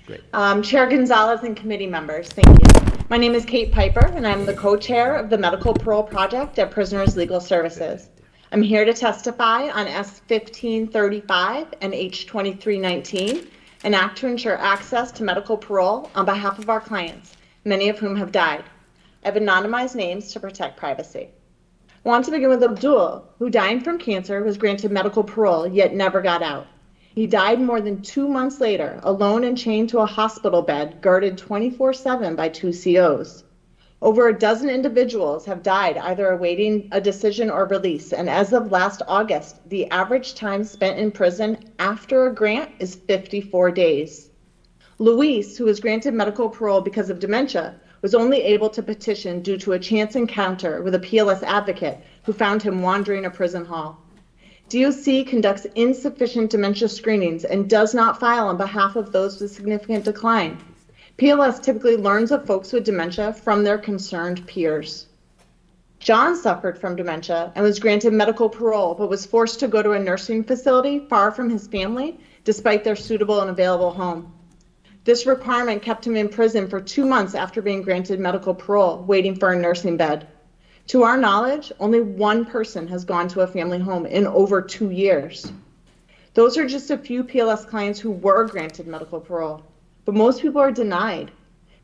Great. Chair Gonzalez and committee members, thank you. My name is Kate Piper, and I'm the co-chair of the Medical Parole Project at Prisoners Legal Services. I'm here to testify on S-1535 and H-2319, an act to ensure access to medical parole on behalf of our clients, many of whom have died. I've anonymized names to protect privacy. I want to begin with Abdul, who, dying from cancer, was granted medical parole yet never got out. He died more than 2 months later, alone and chained to a hospital bed, guarded 24/7 by 2 COs. Over a dozen individuals have died either awaiting a decision or release, and as of last August, the average time spent in prison after a grant is 54 days. Luis, who was granted medical parole because of dementia, was only able to petition due to a chance encounter with a PLS advocate who found him wandering a prison hall. DOC conducts insufficient dementia screenings and does not file on behalf of those with significant decline. PLS typically learns of folks with dementia from their concerned peers. John suffered from dementia and was granted medical parole, but was forced to go to a nursing facility far from his family, despite their suitable and available home. This requirement kept him in prison for 2 months after being granted medical parole, waiting for a nursing bed. To our knowledge, only one person has gone to a family home in over 2 years. Those are just a few PLS clients who were granted medical parole, but most people are denied.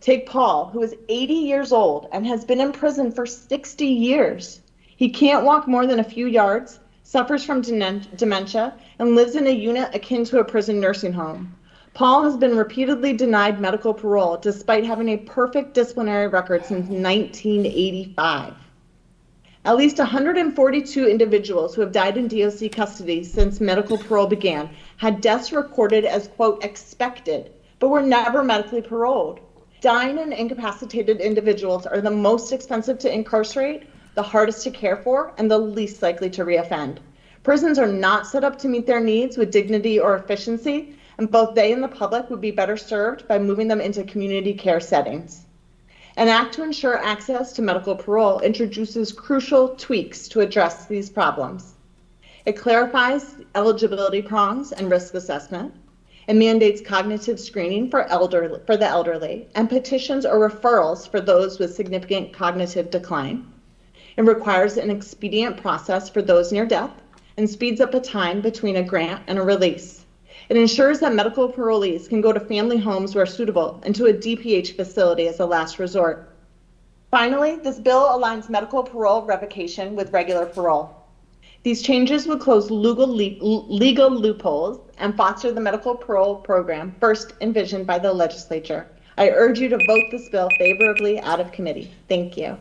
Take Paul, who is 80 years old and has been in prison for 60 years. He can't walk more than a few yards, suffers from dementia, and lives in a unit akin to a prison nursing home. Paul has been repeatedly denied medical parole despite having a perfect disciplinary record since 1985. At least 142 individuals who have died in DOC custody since medical parole began had deaths recorded as, quote, expected, but were never medically paroled. Dying and incapacitated individuals are the most expensive to incarcerate, the hardest to care for, and the least likely to reoffend. Prisons are not set up to meet their needs with dignity or efficiency, and both they and the public would be better served by moving them into community care settings. An act to ensure access to medical parole introduces crucial tweaks to address these problems. It clarifies eligibility prongs and risk assessment. It mandates cognitive screening for the elderly and petitions or referrals for those with significant cognitive decline. It requires an expedient process for those near death and speeds up the time between a grant and a release. It ensures that medical parolees can go to family homes where suitable and to a DPH facility as a last resort. Finally, this bill aligns medical parole revocation with regular parole. These changes would close legal loopholes and foster the medical parole program first envisioned by the legislature. I urge you to vote this bill favorably out of committee. Thank you.